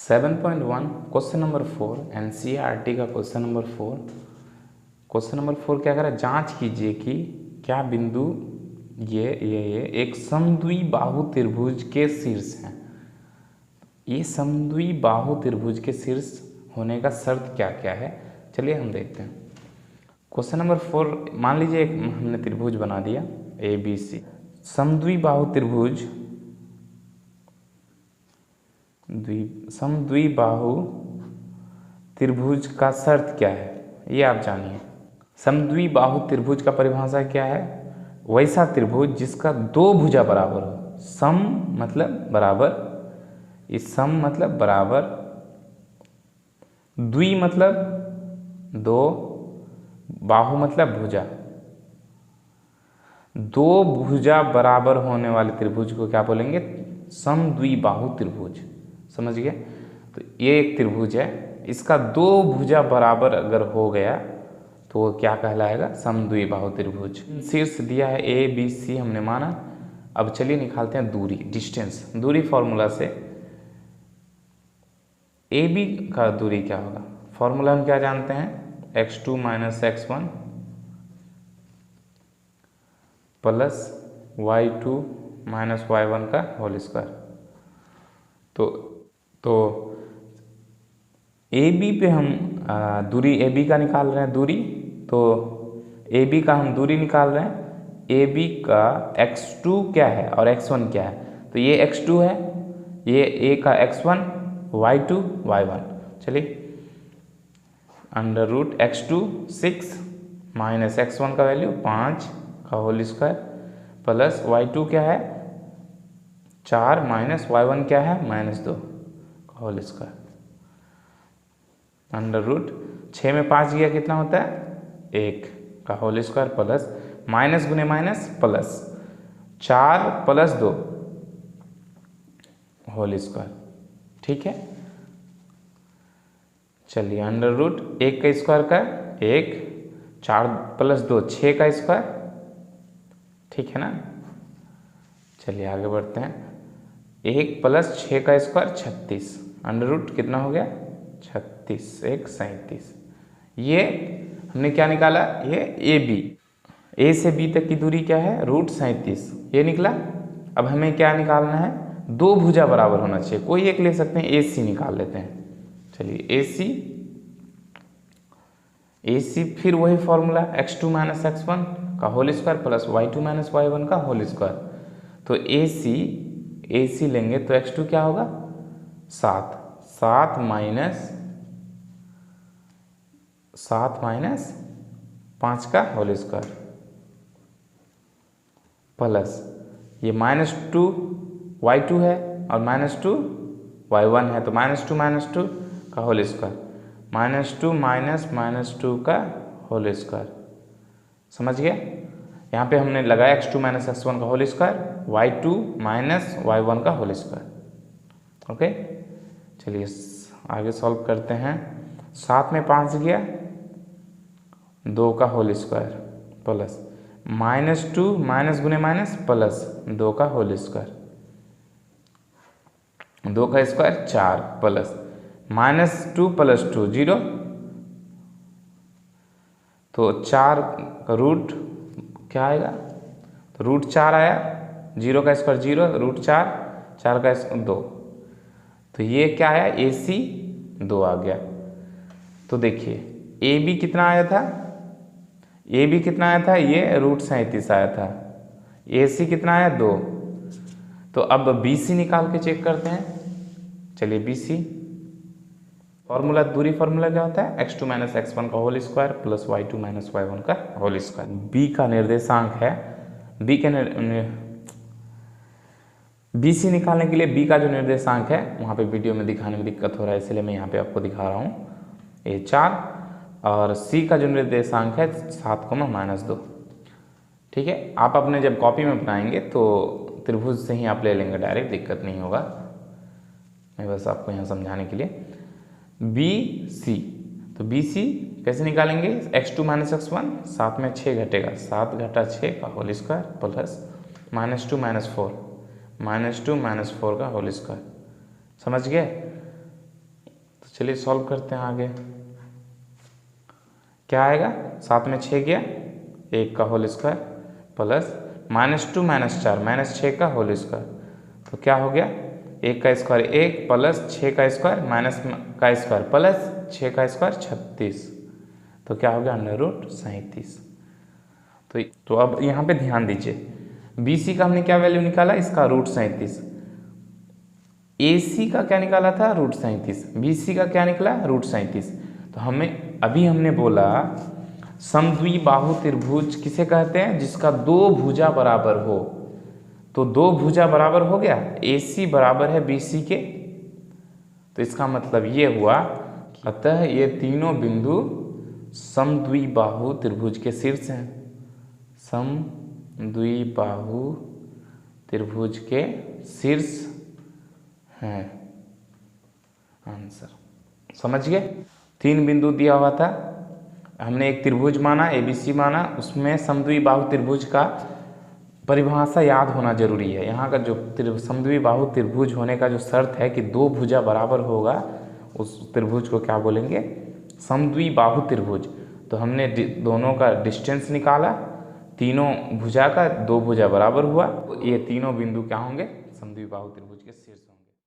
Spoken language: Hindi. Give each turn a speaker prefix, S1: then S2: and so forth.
S1: 7.1 क्वेश्चन नंबर 4 एनसीईआरटी का क्वेश्चन नंबर 4। क्वेश्चन नंबर 4 क्या करें, जांच कीजिए कि क्या बिंदु ये एक समद्विबाहु त्रिभुज के शीर्ष हैं। ये समद्विबाहु त्रिभुज के शीर्ष होने का शर्त क्या क्या है, चलिए हम देखते हैं। क्वेश्चन नंबर 4, मान लीजिए एक हमने त्रिभुज बना दिया ए बी सी। समद्विबाहु त्रिभुज समद्विबाहु त्रिभुज का शर्त क्या है, ये आप जानिए। समद्विबाहु त्रिभुज का परिभाषा क्या है, वैसा त्रिभुज जिसका दो भुजा बराबर हो। सम मतलब बराबर, इस सम मतलब बराबर, द्वि मतलब दो, बाहु मतलब भुजा। दो भुजा बराबर होने वाले त्रिभुज को क्या बोलेंगे, समद्विबाहु त्रिभुज। समझ गए। तो ये एक त्रिभुज है, इसका दो भुजा बराबर अगर हो गया तो वो क्या कहलाएगा, समद्विबाहु त्रिभुज। शीर्ष दिया है ए बी सी हमने माना। अब चलिए निकालते हैं दूरी, डिस्टेंस। दूरी फॉर्मूला से ए बी का दूरी क्या होगा, फॉर्मूला हम क्या जानते हैं, x2 minus x1 plus y2 minus y1 का होल स्क्वायर। तो ए बी पे हम दूरी ए बी का निकाल रहे हैं दूरी। तो ए बी का हम दूरी निकाल रहे हैं। ए बी का x2 क्या है और x1 क्या है, तो ये x2 है, ये a का x1, y2 y1। चलिए, under root x2 6 minus x1 का वैल्यू 5 का होल स्क्वायर प्लस y2 क्या है 4 माइनस y1 क्या है -2 का होल स्क्वायर। अंडर रूट 6 में 5 गया कितना होता है 1 का होल स्क्वायर प्लस माइनस गुने minus plus 4 plus 2 whole square. ठीक है, चलिए अंडर रूट 1 का स्क्वायर का 1, 4 प्लस 2 6 का स्क्वायर। ठीक है ना, चलिए आगे बढ़ते हैं। 1 प्लस 6 का स्क्वायर 36, अंडर रूट कितना हो गया 36, 1 37। ये हमने क्या निकाला, ये ए बी, ए से बी तक की दूरी क्या है रूट 37, ये निकला। अब हमें क्या निकालना है, दो भुजा बराबर होना चाहिए, कोई एक ले सकते हैं, ए सी निकाल लेते हैं। चलिए ए सी फिर वही फॉर्मूला x2 माइनस x1 का whole square plus y2 minus y1 का होल स्क्वायर। तो ए सी लेंगे तो x2 क्या होगा 7 माइनस 5 का होल स्क्वायर प्लस ये -2 y2 है और -2 y1 है, तो -2 का होल स्क्वायर, -2 माइनस -2 का होल स्क्वायर। समझ गया। यहाँ पे हमने लगाया x2 माइनस x1 का whole square, y2 minus y1 का होल स्क्वायर। ओके, चलिए आगे सॉल्व करते हैं। 7 में 5 गया 2 का होल स्क्वायर प्लस -2 माइनस गुने माइनस प्लस 2 का होल स्क्वायर, 2 का स्क्वायर 4 प्लस -2 प्लस 2 0, तो 4 का रूट क्या आएगा, तो रूट 4 आया, 0 का स्क्वायर 0, रूट 4 का स्क्वायर 2, तो ये क्या आया ए सी 2 आ गया। तो देखिए ए बी कितना आया था, ए बी कितना आया था, ये रूट 37 आया था, ए सी कितना आया 2। तो अब बी सी निकाल के चेक करते हैं। चलिए बी सी फॉर्मूला, दूरी फॉर्मूला क्या होता है, x2 माइनस x1 का whole square plus y2 minus y1 का होल स्क्वायर। b का निर्देशांक है, बी सी निकालने के लिए b का जो निर्देशांक है, वहाँ पे वीडियो में दिखाने में दिक्कत हो रहा है, इसलिए मैं यहाँ पे आपको दिखा रहा हूँ, ये 4, और c का जो निर्देशांक है 7, -2। ठीक है, आप अपने जब कॉपी में बनाएंगे तो त्रिभुज से ही आप ले लेंगे डायरेक्ट, दिक्कत नहीं होगा, मैं बस आपको यहाँ समझाने के लिए। बी सी, तो बी सी कैसे निकालेंगे, x2 माइनस x1, 7 में 6 घटेगा, 7 घटा 6 का होल स्क्वायर प्लस -2 माइनस 4 का होल स्क्वायर। समझ गए। चलिए सॉल्व करते हैं आगे। क्या आएगा, 7 में 6 गया, 1 का होल स्क्वायर प्लस -2 -4 -6 का होल स्क्वायर, तो क्या हो गया 1 का स्क्वायर 1 प्लस 6 का स्क्वायर माइनस का स्क्वायर प्लस 6 का स्क्वायर 36, तो क्या हो गया √37। तो अब यहाँ पे ध्यान दीजिए, BC का हमने क्या वैल्यू निकाला, इसका √37, AC का क्या निकाला था √37, BC का क्या निकला √37। तो हमने बोला समद्विबाहु त्रिभुज किसे कहते हैं, जिसका 2 भुजा बराबर हो। तो 2 भुजा बराबर हो गया, AC बराबर है BC के, तो इसका मतलब ये हुआ, अतः ये तीनों बिंदु समद्विबाहु त्रिभुज के शीर्ष हैं, समद्विबाहु त्रिभुज के शीर्ष हैं। आंसर समझ गए। 3 बिंदु दिया हुआ था, हमने एक त्रिभुज माना, ABC माना, उसमें समद्विबाहु त्रिभुज का परिभाषा याद होना जरूरी है। यहाँ का जो समद्विबाहु त्रिभुज होने का जो शर्त है कि 2 भुजा बराबर होगा, उस त्रिभुज को क्या बोलेंगे, समद्विबाहु त्रिभुज। तो हमने दोनों का डिस्टेंस निकाला, तीनों भुजा का 2 भुजा बराबर हुआ, ये तीनों बिंदु क्या होंगे, समद्विबाहु त्रिभुज के शीर्ष होंगे।